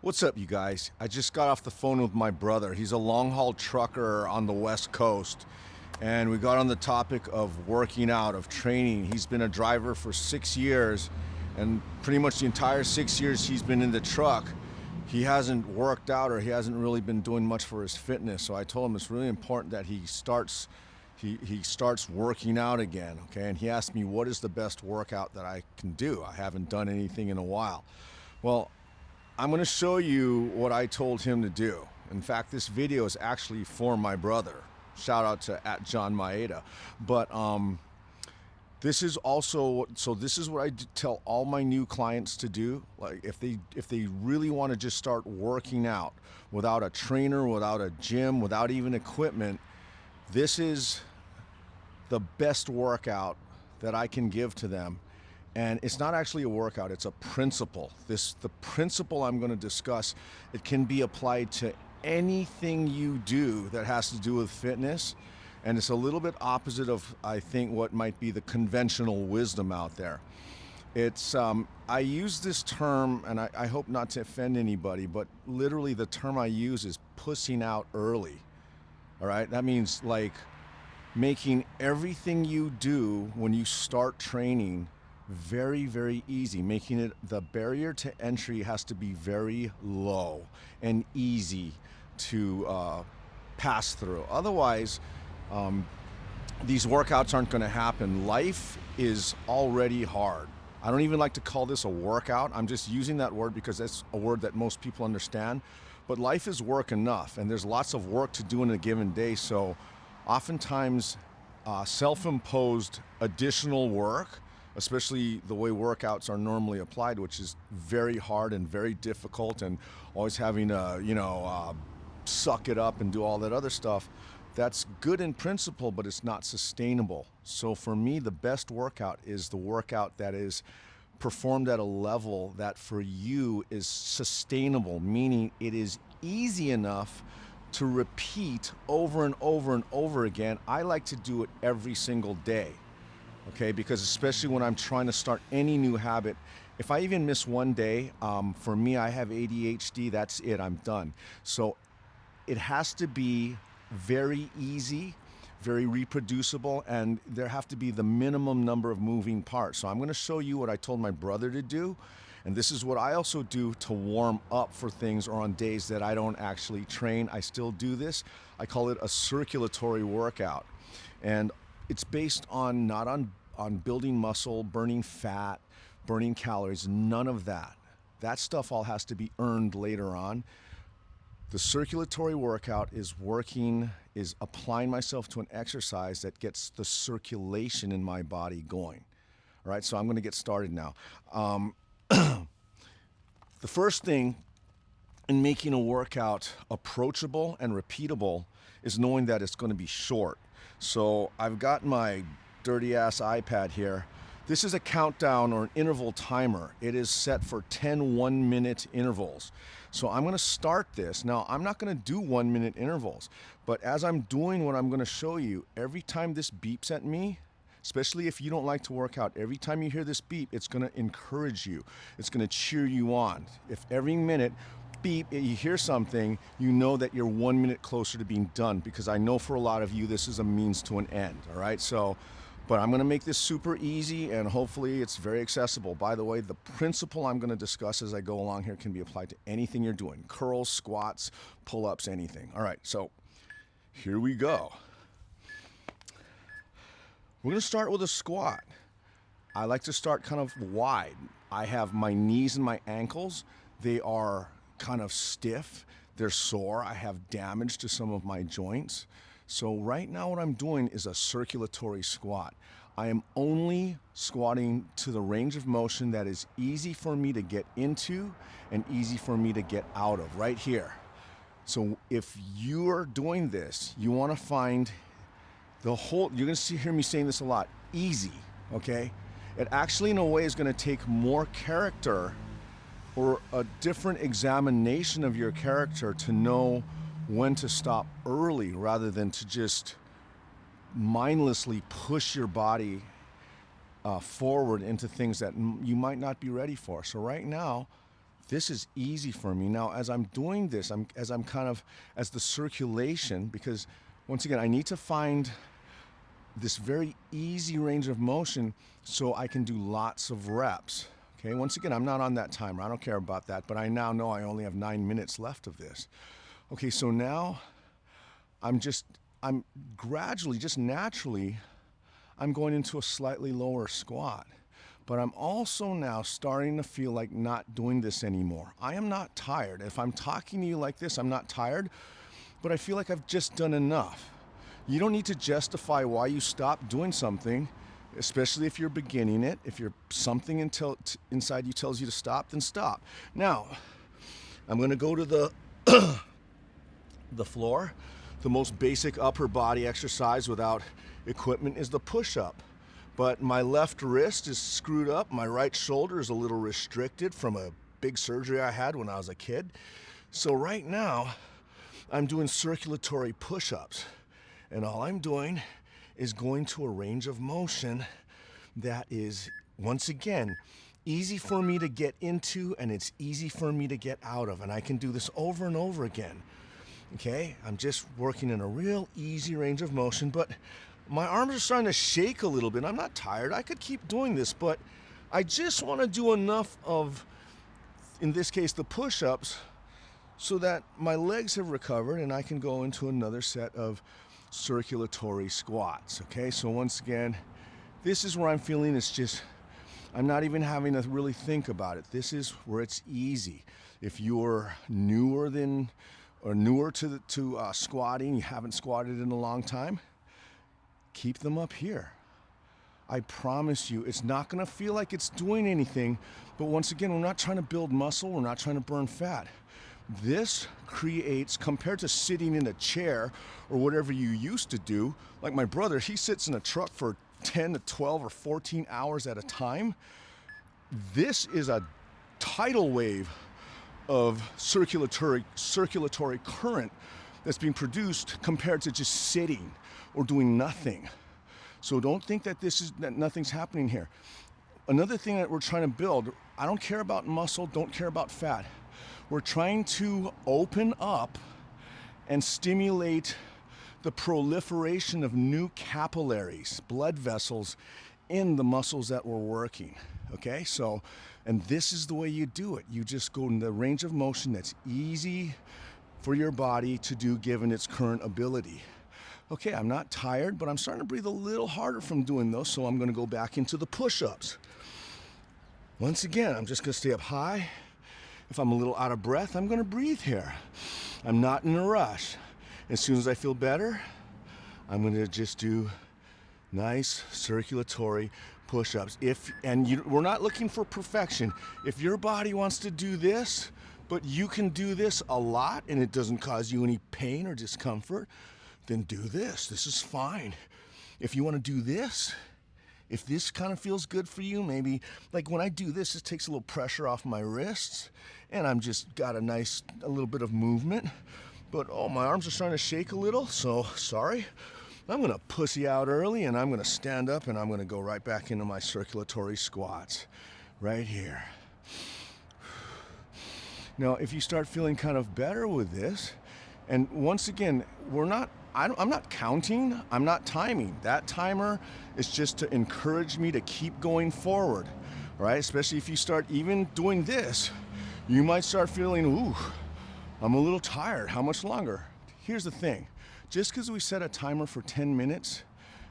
What's up, you guys? I just got off the phone with my brother. He's a long haul trucker on the West Coast. And we got on the topic of working out, of training. He's been a driver for 6 years. And pretty much the entire 6 years he's been in the truck, he hasn't worked out or he hasn't really been doing much for his fitness. So I told him it's really important that he starts working out again, okay? And he asked me, what is the best workout that I can do? I haven't done anything in a while. Well, I'm going to show you what I told him to do. In fact, this video is actually for my brother. Shout out to @JohnMaeda. But this is also, so this is what I tell all my new clients to do. Like if they really want to just start working out without a trainer, without a gym, without even equipment, this is the best workout that I can give to them. And it's not actually a workout, it's a principle. The principle I'm going to discuss, it can be applied to anything you do that has to do with fitness. And it's a little bit opposite of, I think, what might be the conventional wisdom out there. It's, I use this term, and I hope not to offend anybody, but literally the term I use is pussing out early. All right, that means like making everything you do when you start training very, very easy, making it, the barrier to entry has to be very low and easy to pass through. Otherwise, these workouts aren't going to happen. Life is already hard. I don't even like to call this a workout. I'm just using that word because that's a word that most people understand. But life is work enough, and there's lots of work to do in a given day. So oftentimes, self-imposed additional work, especially the way workouts are normally applied, which is very hard and very difficult, and always having to, suck it up and do all that other stuff. That's good in principle, but it's not sustainable. So for me, the best workout is the workout that is performed at a level that for you is sustainable, meaning it is easy enough to repeat over and over and over again. I like to do it every single day. Okay, because especially when I'm trying to start any new habit, if I even miss one day, for me, I have ADHD, that's it, I'm done. So it has to be very easy, very reproducible, and there have to be the minimum number of moving parts. So I'm going to show you what I told my brother to do, and this is what I also do to warm up for things, or on days that I don't actually train, I still do this. I call it a circulatory workout. And it's based on not on building muscle, burning fat, burning calories, none of that. That stuff all has to be earned later on. The circulatory workout is applying myself to an exercise that gets the circulation in my body going. All right, so I'm going to get started now. The first thing in making a workout approachable and repeatable is knowing that it's going to be short. So I've got my dirty ass iPad here. This is a countdown or an interval timer. It is set for 10 1-minute intervals. So I'm going to start this. Now, I'm not going to do 1-minute intervals, but as I'm doing what I'm going to show you, every time this beeps at me, especially if you don't like to work out, every time you hear this beep, it's going to encourage you. It's going to cheer you on. If every minute beep, you hear something, you know that you're 1 minute closer to being done, because I know for a lot of you, this is a means to an end, all right? So, but I'm gonna make this super easy, and hopefully it's very accessible. By the way, the principle I'm gonna discuss as I go along here can be applied to anything you're doing. Curls, squats, pull-ups, anything. All right, so here we go. We're gonna start with a squat. I like to start kind of wide. I have my knees and my ankles. They are kind of stiff, they're sore, I have damage to some of my joints. So right now what I'm doing is a circulatory squat. I am only squatting to the range of motion that is easy for me to get into and easy for me to get out of, right here. So if you're doing this, you want to find the whole, you're going to hear me saying this a lot, easy, okay? It actually in a way is going to take more character or a different examination of your character to know when to stop early rather than to just mindlessly push your body forward into things that you might not be ready for. So right now, This is easy for me. Now, as I'm doing this, as the circulation, because once again, I need to find this very easy range of motion so I can do lots of reps. Okay, once again, I'm not on that timer. I don't care about that, but I now know I only have 9 minutes left of this. Okay, so now I'm gradually, just naturally, I'm going into a slightly lower squat. But I'm also now starting to feel like not doing this anymore. I am not tired. If I'm talking to you like this, I'm not tired, but I feel like I've just done enough. You don't need to justify why you stopped doing something, especially if you're beginning it. If you're something inside you tells you to stop, then stop. Now, I'm gonna go to the floor. The most basic upper body exercise without equipment is the push-up. But my left wrist is screwed up. My right shoulder is a little restricted from a big surgery I had when I was a kid. So right now, I'm doing circulatory push-ups. And all I'm doing is going to a range of motion that is, once again, easy for me to get into, and it's easy for me to get out of. And I can do this over and over again. Okay, I'm just working in a real easy range of motion, but my arms are starting to shake a little bit. I'm not tired. I could keep doing this, but I just want to do enough of, in this case, the push-ups, so that my legs have recovered and I can go into another set of circulatory squats. Okay, so once again, this is where I'm feeling it's just, I'm not even having to really think about it. This is where it's easy. If you're newer to squatting, you haven't squatted in a long time, keep them up here. I promise you, it's not gonna feel like it's doing anything, but once again, we're not trying to build muscle, we're not trying to burn fat. This creates, compared to sitting in a chair or whatever you used to do, like my brother, he sits in a truck for 10 to 12 or 14 hours at a time. This is a tidal wave of circulatory current that's being produced compared to just sitting or doing nothing. So don't think that that nothing's happening here. Another thing that we're trying to build, I don't care about muscle, don't care about fat. We're trying to open up and stimulate the proliferation of new capillaries, blood vessels in the muscles that we're working. Okay, so, and this is the way you do it. You just go in the range of motion that's easy for your body to do given its current ability. Okay, I'm not tired, but I'm starting to breathe a little harder from doing those, so I'm gonna go back into the push-ups. Once again, I'm just gonna stay up high. If I'm a little out of breath, I'm gonna breathe here. I'm not in a rush. As soon as I feel better, I'm gonna just do nice circulatory push-ups. We're not looking for perfection. If your body wants to do this, but you can do this a lot and it doesn't cause you any pain or discomfort, then do this. This is fine. If you want to do this, if this kind of feels good for you, maybe like when I do this, it takes a little pressure off my wrists and I'm just got a little bit of movement. But oh, my arms are starting to shake a little, so sorry. I'm gonna pussy out early and I'm gonna stand up and I'm gonna go right back into my circulatory squats right here. Now, if you start feeling kind of better with this, and once again, I'm not counting, I'm not timing. That timer is just to encourage me to keep going forward, right? Especially if you start even doing this, you might start feeling, ooh, I'm a little tired, how much longer? Here's the thing, just because we set a timer for 10 minutes,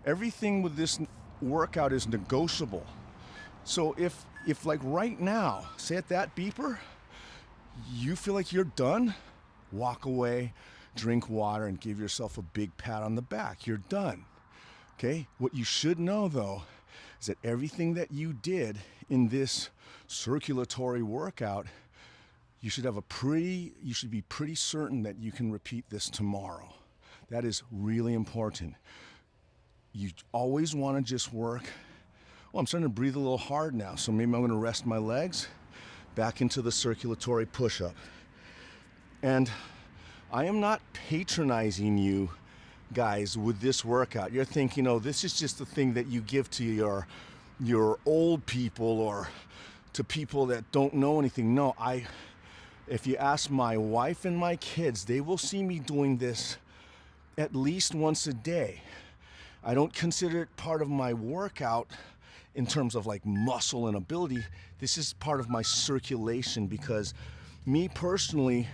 everything with this workout is negotiable. So if like right now, say at that beeper, you feel like you're done, walk away, drink water, and give yourself a big pat on the back. You're done. Okay? What you should know though is that everything that you did in this circulatory workout, you should be pretty certain that you can repeat this tomorrow. That is really important. You always want to just work. Well, I'm starting to breathe a little hard now, so maybe I'm going to rest my legs back into the circulatory push-up. And I am not patronizing you guys with this workout. You're thinking, oh, this is just the thing that you give to your old people or to people that don't know anything. No, if you ask my wife and my kids, they will see me doing this at least once a day. I don't consider it part of my workout in terms of like muscle and ability. This is part of my circulation, because me personally,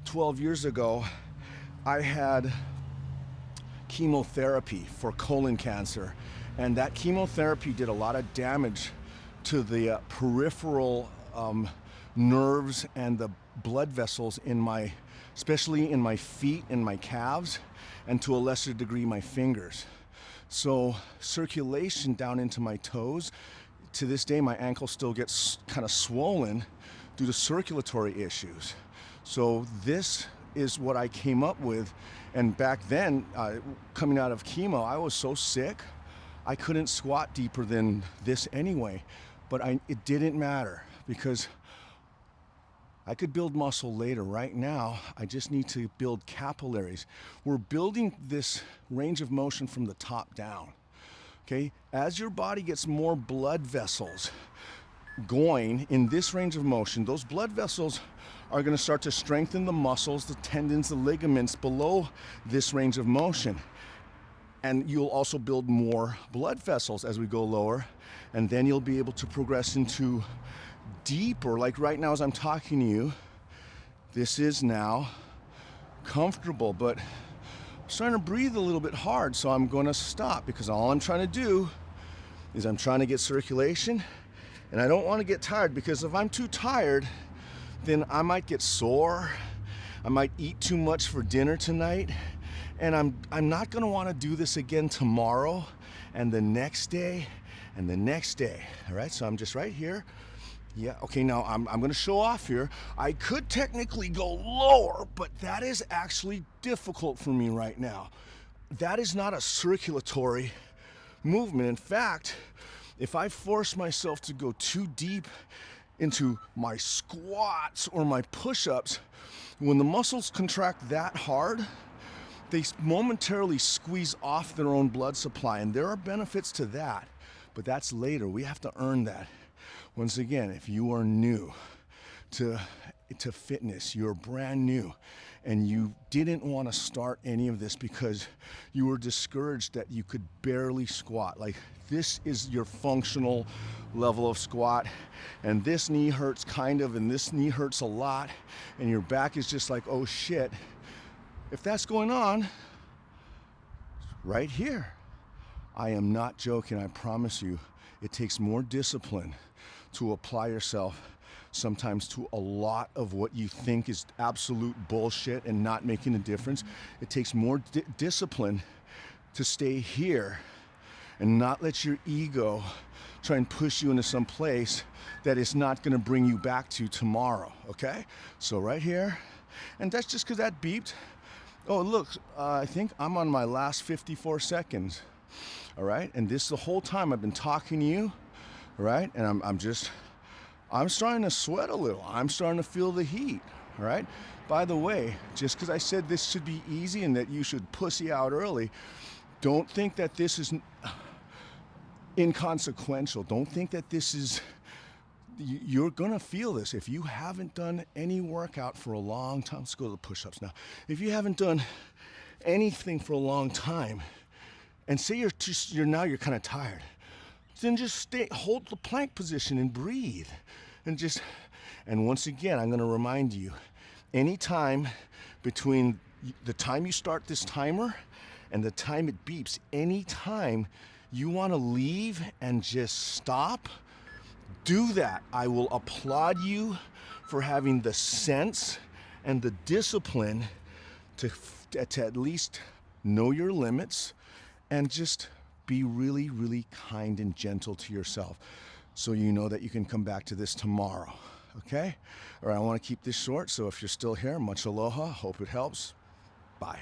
12 years ago, I had chemotherapy for colon cancer, and that chemotherapy did a lot of damage to the peripheral nerves and the blood vessels especially in my feet and my calves, and to a lesser degree my fingers. So circulation down into my toes, to this day my ankle still gets kind of swollen due to circulatory issues. So this is what I came up with. And back then, coming out of chemo, I was so sick I couldn't squat deeper than this anyway. But it didn't matter, because I could build muscle later. Right now, I just need to build capillaries. We're building this range of motion from the top down. Okay? As your body gets more blood vessels going in this range of motion, those blood vessels are going to start to strengthen the muscles, the tendons, the ligaments below this range of motion. And you'll also build more blood vessels as we go lower, and then you'll be able to progress into deeper. Like right now as I'm talking to you, this is now comfortable, but I'm starting to breathe a little bit hard, so I'm going to stop, because all I'm trying to do is I'm trying to get circulation, and I don't want to get tired, because if I'm too tired, then I might get sore. I might eat too much for dinner tonight, and I'm not going to want to do this again tomorrow and the next day and the next day. All right, so I'm just right here. Yeah, okay, now I'm going to show off here. I could technically go lower, but that is actually difficult for me right now. That is not a circulatory movement. In fact, if I force myself to go too deep into my squats or my push-ups, when the muscles contract that hard, they momentarily squeeze off their own blood supply, and there are benefits to that, but that's later. We have to earn that. Once again, if you are new to fitness, you're brand new, and you didn't want to start any of this because you were discouraged that you could barely squat, like this is your functional level of squat, and this knee hurts kind of, and this knee hurts a lot, and your back is just like, oh shit. If that's going on, right here. I am not joking, I promise you. It takes more discipline to apply yourself sometimes to a lot of what you think is absolute bullshit and not making a difference. It takes more discipline to stay here and not let your ego try and push you into some place that is not going to bring you back to tomorrow, okay? So right here, and that's just because that beeped. Oh, look, I think I'm on my last 54 seconds, all right? And this the whole time I've been talking to you, all right? And I'm starting to sweat a little. I'm starting to feel the heat, all right? By the way, just because I said this should be easy and that you should pussy out early, don't think that this is inconsequential. Don't think that this is, you're gonna feel this. If you haven't done any workout for a long time, let's go to the push-ups now. If you haven't done anything for a long time, and say you're kind of tired, then just hold the plank position and breathe. And once again, I'm gonna remind you, anytime between the time you start this timer and the time it beeps, anytime you wanna leave and just stop, do that. I will applaud you for having the sense and the discipline to at least know your limits and just be really, really kind and gentle to yourself, so you know that you can come back to this tomorrow, okay? All right, I want to keep this short, so if you're still here, much aloha. Hope it helps. Bye.